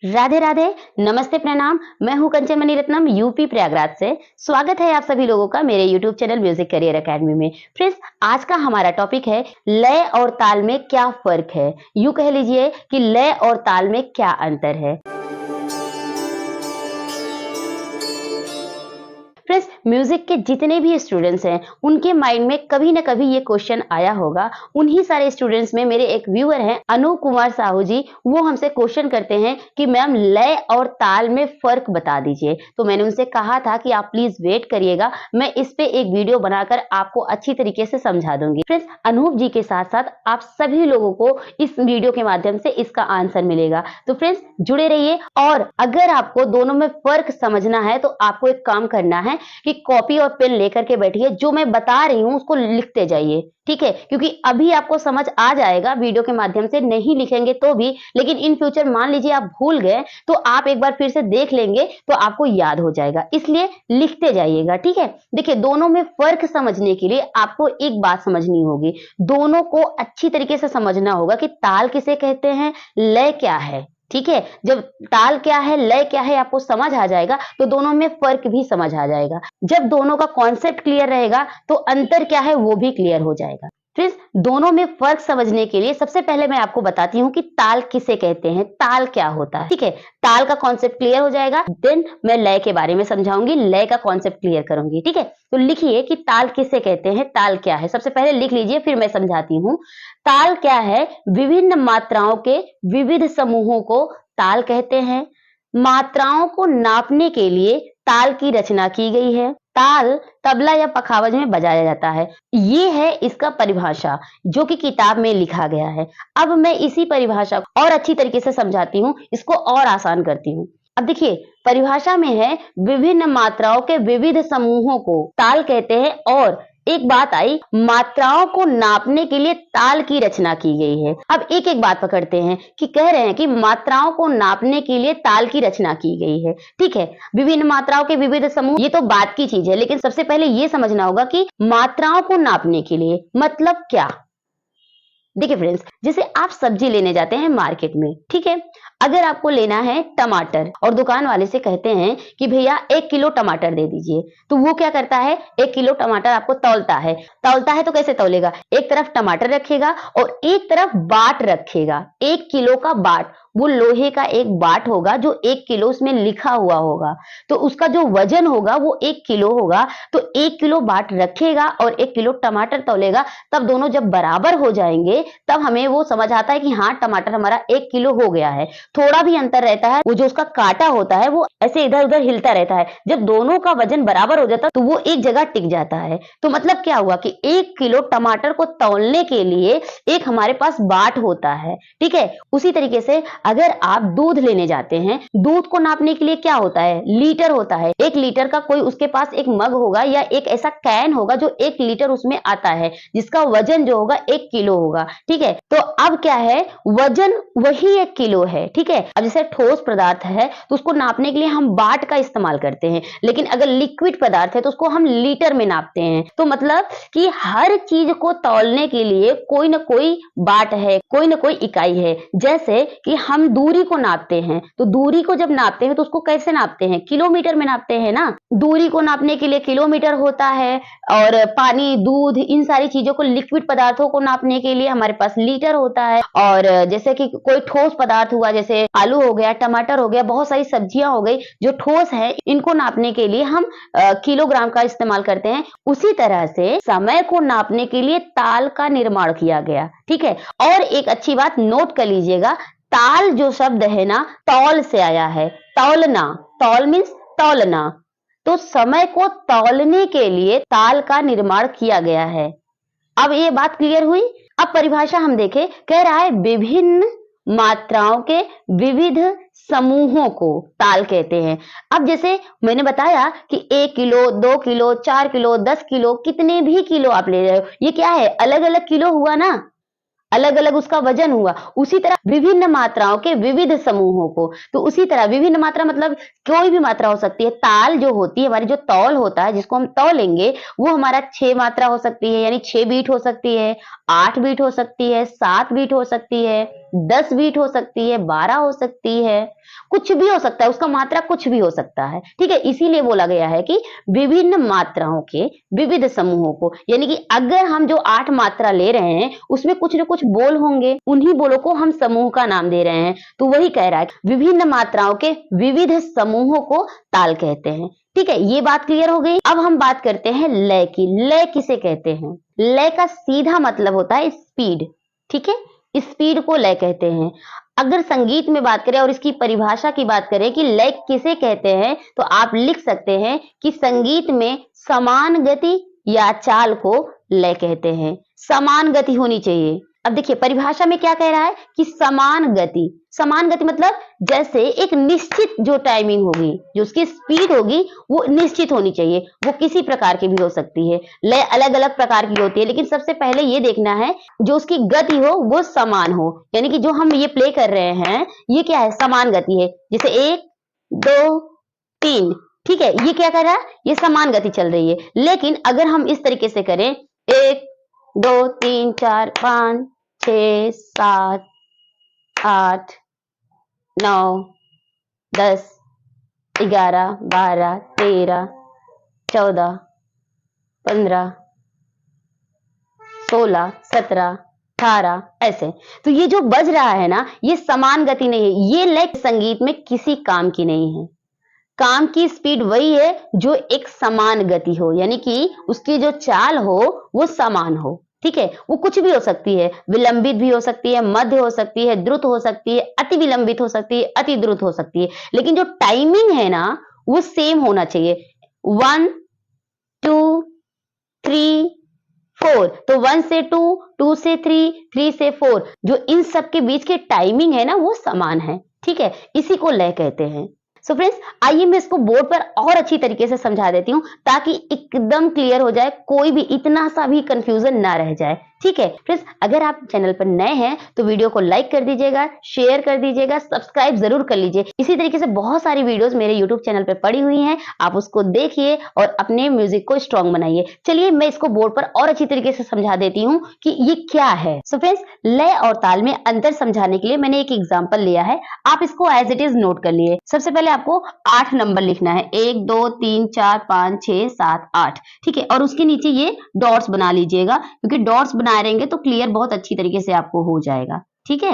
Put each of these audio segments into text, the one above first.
राधे राधे, नमस्ते, प्रणाम। मैं हूं कंचन मणि रत्नम, यूपी प्रयागराज से। स्वागत है आप सभी लोगों का मेरे YouTube channel music career academy में। फ्रेंड्स, आज का हमारा टॉपिक है लय और ताल में क्या फर्क है। यूं कह लीजिए कि लय और ताल में क्या अंतर है। फ्रेंड्स, म्यूजिक के जितने भी स्टूडेंट्स हैं उनके माइंड में कभी ना कभी ये क्वेश्चन आया होगा। उन्हीं सारे स्टूडेंट्स में मेरे एक व्यूअर हैं अनूप कुमार साहू जी, वो हमसे क्वेश्चन करते हैं कि मैम लय और ताल में फर्क बता दीजिए। तो मैंने उनसे कहा था कि आप प्लीज वेट करिएगा, मैं इस पे एक वीडियो बनाकर आपको अच्छी तरीके से समझा दूंगी। फ्रेंड्स, अनूप जी के साथ साथ आप सभी लोगों को इस वीडियो के माध्यम से इसका आंसर मिलेगा। तो फ्रेंड्स, जुड़े रहिए। और अगर आपको दोनों में फर्क समझना है तो आपको एक काम करना है कि कॉपी और पेन लेकर के बैठिए, जो मैं बता रही हूं उसको लिखते जाइए, ठीक है। क्योंकि अभी आपको समझ आ जाएगा वीडियो के माध्यम से, नहीं लिखेंगे तो भी, लेकिन इन फ्यूचर मान लीजिए आप भूल गए तो आप एक बार फिर से देख लेंगे तो आपको याद हो जाएगा, इसलिए लिखते जाइएगा, ठीक है। देखिए, दोनों में फर्क समझने के लिए आपको एक बात समझनी होगी, दोनों को अच्छी तरीके से समझना होगा कि ताल किसे कहते हैं, लय क्या है, ठीक है। जब ताल क्या है, लय क्या है आपको समझ आ जाएगा तो दोनों में फर्क भी समझ आ जाएगा। जब दोनों का कॉन्सेप्ट क्लियर रहेगा तो अंतर क्या है वो भी क्लियर हो जाएगा। फ्रेंड्स, दोनों में फर्क समझने के लिए सबसे पहले मैं आपको बताती हूँ कि ताल किसे कहते हैं, ताल क्या होता है, ठीक है। ताल का कॉन्सेप्ट क्लियर हो जाएगा, देन मैं लय के बारे में समझाऊंगी, लय का कॉन्सेप्ट क्लियर करूंगी, ठीक है। तो लिखिए कि ताल किसे कहते हैं, ताल क्या है। सबसे पहले लिख लीजिए, फिर मैं समझाती हूँ। ताल क्या है? विभिन्न मात्राओं के विविध समूहों को ताल कहते हैं। मात्राओं को नापने के लिए ताल की रचना की गई है। ताल तबला या पखावज में बजाया जाता है। ये है इसका परिभाषा, जो कि किताब में लिखा गया है। अब मैं इसी परिभाषा को और अच्छी तरीके से समझाती हूँ, इसको और आसान करती हूँ। अब देखिए, परिभाषा में है विभिन्न मात्राओं के विविध समूहों को ताल कहते हैं। और एक बात आई, मात्राओं को नापने के लिए ताल की रचना की गई है। अब एक एक बात पकड़ते हैं कि कह रहे हैं कि मात्राओं को नापने के लिए ताल की रचना की गई है, ठीक है। विभिन्न मात्राओं के विविध समूह, ये तो बात की चीज है, लेकिन सबसे पहले ये समझना होगा कि मात्राओं को नापने के लिए मतलब क्या। देखिए फ्रेंड्स, जैसे आप सब्जी लेने जाते हैं मार्केट में, ठीक है। अगर आपको लेना है टमाटर और दुकान वाले से कहते हैं कि भैया 1 किलो टमाटर दे दीजिए, तो वो क्या करता है, 1 किलो टमाटर आपको तौलता है तो कैसे तौलेगा, एक तरफ टमाटर रखेगा और एक तरफ बाट रखेगा, 1 किलो का बाट, वो लोहे का एक बाट होगा जो 1 किलो उसमें लिखा हुआ होगा, तो उसका जो वजन होगा वो 1 किलो होगा। तो 1 किलो बाट रखेगा और 1 किलो टमाटर तौलेगा, तब दोनों जब बराबर हो जाएंगे तब हमें वो समझ आता है कि हाँ, टमाटर हमारा 1 किलो हो गया है। थोड़ा भी अंतर रहता है, वो जो उसका कांटा होता है वो ऐसे इधर उधर हिलता रहता है। जब दोनों का वजन बराबर हो जाता है तो वो एक जगह टिक जाता है। तो मतलब क्या हुआ कि 1 किलो टमाटर को तौलने के लिए एक हमारे पास बाट होता है, ठीक है। उसी तरीके से अगर आप दूध लेने जाते हैं, दूध को नापने के लिए क्या होता है, लीटर होता है। 1 लीटर का कोई उसके पास एक मग होगा या एक ऐसा कैन होगा जो 1 लीटर उसमें आता है, जिसका वजन जो होगा 1 किलो होगा, ठीक है। तो अब क्या है, वजन वही 1 किलो है, ठीक है। अब जैसे ठोस पदार्थ है तो उसको नापने के लिए हम बाट का इस्तेमाल करते हैं, लेकिन अगर लिक्विड पदार्थ है तो उसको हम लीटर में नापते हैं। तो मतलब कि हर चीज को तौलने के लिए कोई ना कोई बाट है, कोई ना कोई इकाई है। जैसे कि हम दूरी को नापते हैं, तो दूरी को जब नापते हैं तो उसको कैसे नापते हैं, किलोमीटर में नापते हैं ना। दूरी को नापने के लिए किलोमीटर होता है, और पानी, दूध, इन सारी चीजों को, लिक्विड पदार्थों को नापने के लिए हमारे पास लीटर होता है। और जैसे कि कोई ठोस पदार्थ हुआ, जैसे आलू हो गया, टमाटर हो गया, बहुत सारी सब्जियां हो गई जो ठोस है, इनको नापने के लिए हम किलोग्राम का इस्तेमाल करते हैं। उसी तरह से समय को नापने के लिए ताल का निर्माण किया गया, ठीक है। और एक अच्छी बात नोट कर लीजिएगा, ताल जो शब्द है ना, तौल से आया है, तौलना, तौल मीन्स तौलना। तो समय को तौलने के लिए ताल का निर्माण किया गया है। अब ये बात क्लियर हुई। अब परिभाषा हम देखें, कह रहा है विभिन्न मात्राओं के विविध समूहों को ताल कहते हैं। अब जैसे मैंने बताया कि 1 किलो, 2 किलो, 4 किलो, 10 किलो, कितने भी किलो आप ले रहे हो, ये क्या है, अलग अलग किलो हुआ ना, अलग अलग उसका वजन हुआ। उसी तरह विभिन्न मात्राओं के विविध समूहों को, तो उसी तरह विभिन्न मात्रा मतलब कोई भी मात्रा हो सकती है। ताल जो होती है, हमारी जो तौल होता है जिसको हम तौलेंगे, वो हमारा 6 मात्रा हो सकती है, यानी 6 बीट हो सकती है, 8 बीट हो सकती है, 7 बीट हो सकती है, 10 बीट हो सकती है, 12 हो सकती है, कुछ भी हो सकता है, उसका मात्रा कुछ भी हो सकता है। ठीक है, इसीलिए बोला गया है कि विभिन्न मात्राओं के विविध समूहों को, यानी कि अगर हम जो 8 मात्रा ले रहे हैं उसमें कुछ ना कुछ बोल होंगे, उन्हीं बोलों को हम समूह का नाम दे रहे हैं। तो वही कह रहा है विभिन्न मात्राओं के विविध समूहों को ताल कहते हैं। ठीक है, ये बात क्लियर हो गई। अब हम बात करते हैं लय की। लय किसे कहते हैं? लय का सीधा मतलब होता है स्पीड। ठीक है, स्पीड को लय कहते हैं। अगर संगीत में बात करें और इसकी परिभाषा की बात करें कि लय किसे कहते हैं, तो आप लिख सकते हैं कि संगीत में समान गति या चाल को लय कहते हैं। समान गति होनी चाहिए। अब देखिए परिभाषा में क्या कह रहा है कि समान गति। समान गति मतलब जैसे एक निश्चित जो टाइमिंग होगी, जो उसकी स्पीड होगी वो निश्चित होनी चाहिए। वो किसी प्रकार की भी हो सकती है। लय अलग अलग प्रकार की होती है, लेकिन सबसे पहले ये देखना है जो उसकी गति हो वो समान हो। यानी कि जो हम ये प्ले कर रहे हैं ये क्या है? समान गति है। जैसे 1 2 3, ठीक है, ये क्या कर रहा है? ये समान गति चल रही है। लेकिन अगर हम इस तरीके से करें 1 2 3 4 5 6 7 8 9 10 11 12 13 14 15 16 17 18 ऐसे। तो ये जो बज रहा है ना, ये समान गति नहीं है। ये लय संगीत में किसी काम की नहीं है। काम की स्पीड वही है जो एक समान गति हो, यानी कि उसकी जो चाल हो वो समान हो। ठीक है, वो कुछ भी हो सकती है, विलंबित भी हो सकती है, मध्य हो सकती है, द्रुत हो सकती है, अति विलंबित हो सकती है, अति द्रुत हो सकती है, लेकिन जो टाइमिंग है ना वो सेम होना चाहिए। 1 2 3 4, तो 1 से 2, 2 से 3, 3 से 4, जो इन सब के बीच की टाइमिंग है ना वो समान है। ठीक है, इसी को लय कहते हैं। सो फ्रेंड्स, आइए मैं इसको बोर्ड पर और अच्छी तरीके से समझा देती हूँ ताकि एकदम क्लियर हो जाए, कोई भी इतना सा भी कंफ्यूजन ना रह जाए। ठीक है फ्रेंड्स, अगर आप चैनल पर नए हैं तो वीडियो को लाइक कर दीजिएगा, शेयर कर दीजिएगा, सब्सक्राइब जरूर कर लीजिए। इसी तरीके से बहुत सारी वीडियोस मेरे यूट्यूब चैनल पर पड़ी हुई हैं, आप उसको देखिए और अपने म्यूजिक को स्ट्रॉन्ग बनाइए। चलिए मैं इसको बोर्ड पर और अच्छी तरीके से समझा देती हूँ कि ये क्या है। सो फ्रेंड्स, लय और ताल में अंतर समझाने के लिए मैंने एक एग्जाम्पल लिया है, आप इसको एज इट इज नोट कर लिए। सबसे पहले आपको 8 नंबर लिखना है, 1 2 3 4 5 6 7 8। ठीक है, और उसके नीचे ये डॉट्स बना लीजिएगा, क्योंकि डॉट्स बनाए रहेंगे तो क्लियर बहुत अच्छी तरीके से आपको हो जाएगा। ठीक है,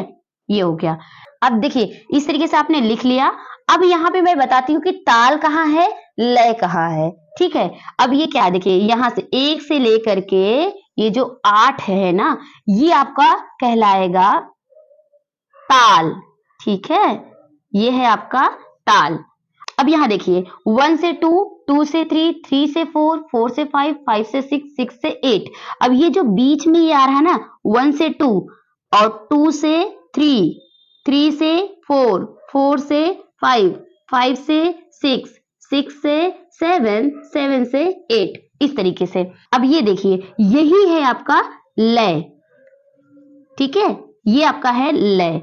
ये हो गया। अब देखिए इस तरीके से आपने लिख लिया। अब यहाँ पे मैं बताती हूँ कि ताल कहाँ है, लय कहाँ है। ठीक है, अब ये क्या, देखिए यहाँ से 1 से लेकर के ये जो 8 है ना, ये आपका कहलाएगा ताल। ठीक है, ये है आपका ताल। अब यहाँ देखिए 1 से 2, 2 से 3, 3 से 4, 4 से 5, 5 से 6, 6 से 8। अब ये जो बीच में ये आ रहा है ना 1 से 2 और 2 से 3, 3 से 4, 4 से 5, 5 से 6, 6 से 7, 7 से 8, इस तरीके से। अब ये देखिए यही है आपका लय। ठीक है, ये आपका है लय।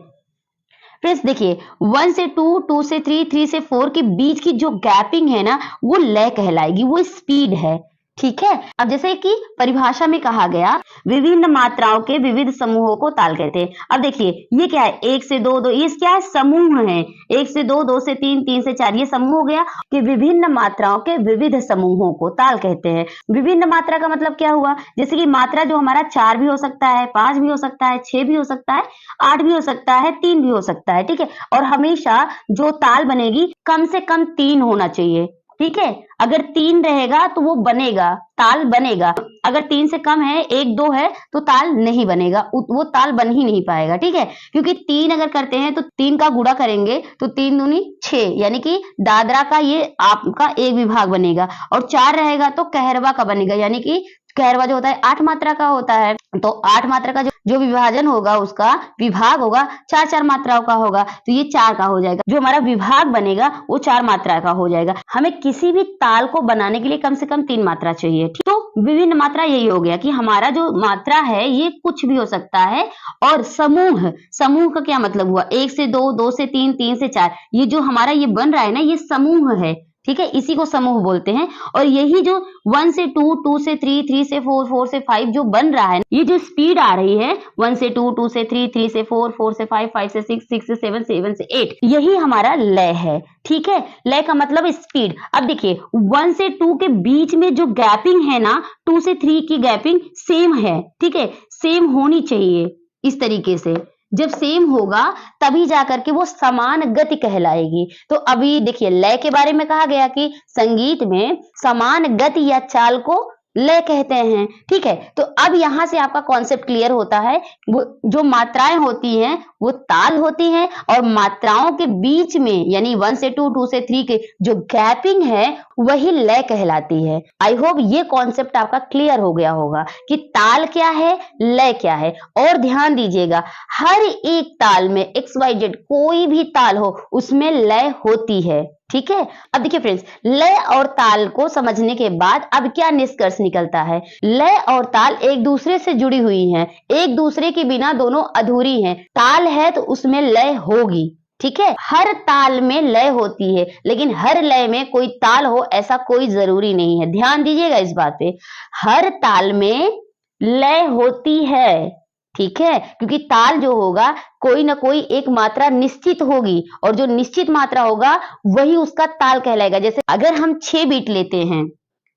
फ्रेंड्स देखिए 1 से 2, 2 से 3, 3 से 4 के बीच की जो गैपिंग है ना वो लय कहलाएगी, वो स्पीड है। ठीक है, अब जैसे कि परिभाषा में कहा गया विभिन्न मात्राओं के विविध समूहों को ताल कहते हैं। अब देखिए ये क्या है, 1 से 2, 2, ये क्या है, समूह है। 1 से 2, 2 से 3, 3 से 4, ये समूह हो गया कि विभिन्न मात्राओं के विविध समूहों को ताल कहते हैं। विभिन्न मात्रा का मतलब क्या हुआ, जैसे कि मात्रा जो हमारा 4 भी हो सकता है, 5 भी हो सकता है, 6 भी हो सकता है, 8 भी हो सकता है, 3 भी हो सकता है। ठीक है, और हमेशा जो ताल बनेगी कम से कम 3 होना चाहिए। ठीक है, अगर 3 रहेगा तो वो बनेगा, ताल बनेगा। अगर 3 से कम है, 1 2 है तो ताल नहीं बनेगा, वो ताल बन ही नहीं पाएगा। ठीक है, क्योंकि 3 अगर करते हैं तो 3 का गुणा करेंगे तो 3 दूनी 6, यानी कि दादरा का ये आपका एक विभाग बनेगा। और 4 रहेगा तो कहरवा का बनेगा, यानी कि कहरवा जो होता है 8 मात्रा का होता है, तो 8 मात्रा का जो विभाजन होगा उसका विभाग होगा 4 मात्राओं का होगा, तो ये 4 का हो जाएगा। जो हमारा विभाग बनेगा वो 4 मात्रा का हो जाएगा। हमें किसी भी ताल को बनाने के लिए कम से कम 3 मात्रा चाहिए। ठीक, तो विभिन्न मात्रा यही हो गया कि हमारा जो मात्रा है ये कुछ भी हो सकता है। और समूह, समूह का क्या मतलब हुआ, 1 से 2, 2 से 3, 3 से 4, ये जो हमारा ये बन रहा है ना ये समूह है। ठीक है, इसी को समूह बोलते हैं। और यही जो 1 से 2, 2 से 3, 3 से 4, 4 से 5 जो बन रहा है, ये जो स्पीड आ रही है 1 से 2, 2 से 3, 3 से 4, 4 से 5, 5 से 6, 6 से 7, 7 से 8, यही हमारा लय है। ठीक है, लय का मतलब स्पीड। अब देखिए 1 से 2 के बीच में जो गैपिंग है ना, 2 से 3 की गैपिंग सेम है। ठीक है, सेम होनी चाहिए इस तरीके से। जब सेम होगा तभी जाकर के वो समान गति कहलाएगी। तो अभी देखिए लय के बारे में कहा गया कि संगीत में समान गति या चाल को लय कहते हैं। ठीक है, तो अब यहां से आपका कॉन्सेप्ट क्लियर होता है। वो जो मात्राएं होती हैं वो ताल होती हैं, और मात्राओं के बीच में यानी 1 से 2, 2 से 3 के जो गैपिंग है वही लय कहलाती है। आई होप ये कॉन्सेप्ट आपका क्लियर हो गया होगा कि ताल क्या है, लय क्या है। और ध्यान दीजिएगा, हर एक ताल में XYZ कोई भी ताल हो उसमें लय होती है। ठीक है, अब देखिए फ्रेंड्स, लय और ताल को समझने के बाद अब क्या निष्कर्ष निकलता है। लय और ताल एक दूसरे से जुड़ी हुई हैं, एक दूसरे के बिना दोनों अधूरी हैं। ताल है तो उसमें लय होगी। ठीक है, हर ताल में लय होती है, लेकिन हर लय में कोई ताल हो ऐसा कोई जरूरी नहीं है। ध्यान दीजिएगा इस बात पे, हर ताल में लय होती है। ठीक है, क्योंकि ताल जो होगा कोई ना कोई एक मात्रा निश्चित होगी, और जो निश्चित मात्रा होगा वही उसका ताल कहलाएगा। जैसे अगर हम 6 बीट लेते हैं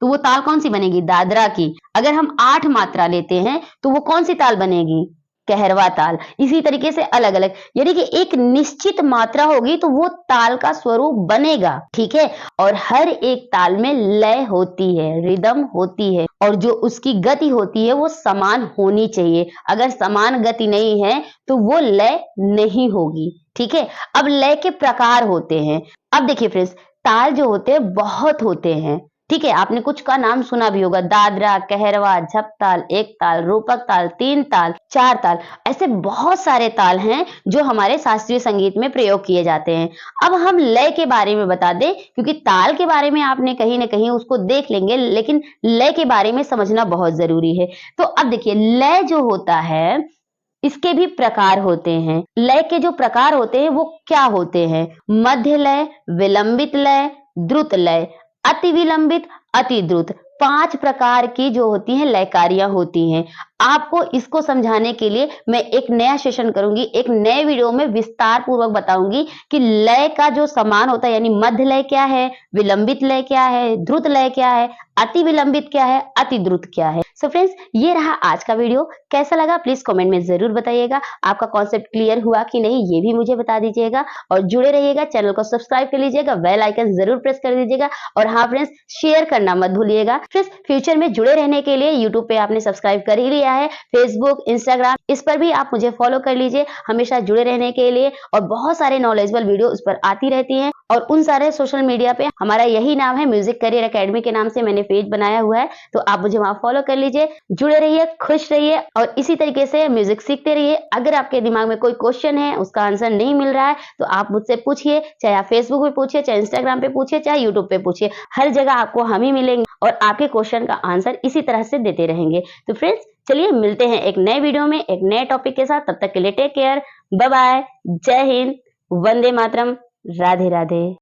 तो वो ताल कौन सी बनेगी, दादरा की। अगर हम 8 मात्रा लेते हैं तो वो कौन सी ताल बनेगी, कहरवा ताल। इसी तरीके से अलग अलग, यानी कि एक निश्चित मात्रा होगी तो वो ताल का स्वरूप बनेगा। ठीक है, और हर एक ताल में लय होती है, रिदम होती है, और जो उसकी गति होती है वो समान होनी चाहिए। अगर समान गति नहीं है तो वो लय नहीं होगी। ठीक है, अब लय के प्रकार होते हैं। अब देखिए फ्रेंड्स, ताल जो होते हैं बहुत होते हैं। ठीक है, आपने कुछ का नाम सुना भी होगा, दादरा, कहरवा, झपताल, एक ताल, रूपक ताल, 3 ताल, 4 ताल। ऐसे बहुत सारे ताल हैं जो हमारे शास्त्रीय संगीत में प्रयोग किए जाते हैं। अब हम लय के बारे में बता दें, क्योंकि ताल के बारे में आपने कहीं ना कहीं उसको देख लेंगे, लेकिन लय के बारे में समझना बहुत जरूरी है। तो अब देखिए, लय जो होता है इसके भी प्रकार होते हैं। लय के जो प्रकार होते हैं वो क्या होते हैं, मध्य लय, विलंबित लय, द्रुत लय, अति विलंबित, अति द्रुत। 5 प्रकार की जो होती हैं लयकारियां होती हैं। आपको इसको समझाने के लिए मैं एक नया सेशन करूंगी, एक नए वीडियो में विस्तार पूर्वक बताऊंगी कि लय का जो समान होता है, यानी मध्य लय क्या है, विलंबित लय क्या है, द्रुत लय क्या है, अति विलंबित क्या है, अति द्रुत क्या है। सो फ्रेंड्स, ये रहा आज का वीडियो। कैसा लगा प्लीज कमेंट में जरूर बताइएगा। आपका कॉन्सेप्ट क्लियर हुआ कि नहीं ये भी मुझे बता दीजिएगा, और जुड़े रहिएगा, चैनल को सब्सक्राइब कर लीजिएगा, बेल आइकन जरूर प्रेस कर दीजिएगा, और हाँ फ्रेंड्स, शेयर करना मत भूलिएगा। फ्रेंड्स, फ्यूचर में जुड़े रहने के लिए यूट्यूब पे आपने सब्सक्राइब कर ही लिया है, फेसबुक, इंस्टाग्राम, इस पर भी आप मुझे फॉलो कर लीजिए हमेशा जुड़े रहने के लिए। और बहुत सारे नॉलेजेबल वीडियो उस पर आती रहती हैं, और उन सारे सोशल मीडिया पे हमारा यही नाम है, म्यूजिक करियर एकेडमी के नाम से मैंने पेज बनाया हुआ है, तो आप मुझे वहां फॉलो कर लीजिए। जुड़े रहिए, खुश रहिए, और इसी तरीके से म्यूजिक सीखते रहिए। अगर आपके दिमाग में कोई क्वेश्चन है, उसका आंसर नहीं मिल रहा है, तो आप मुझसे पूछिए, चाहे आप फेसबुक पे पूछिए, चाहे इंस्टाग्राम पे पूछिए, चाहे यूट्यूब पे पूछिए, हर जगह आपको हम ही मिलेंगे, और आपके क्वेश्चन का आंसर इसी तरह से देते रहेंगे। तो फ्रेंड्स, चलिए मिलते हैं एक नए वीडियो में एक नए टॉपिक के साथ। तब तक के लिए टेक केयर, बाय बाय, जय हिंद, वंदे मातरम, राधे राधे।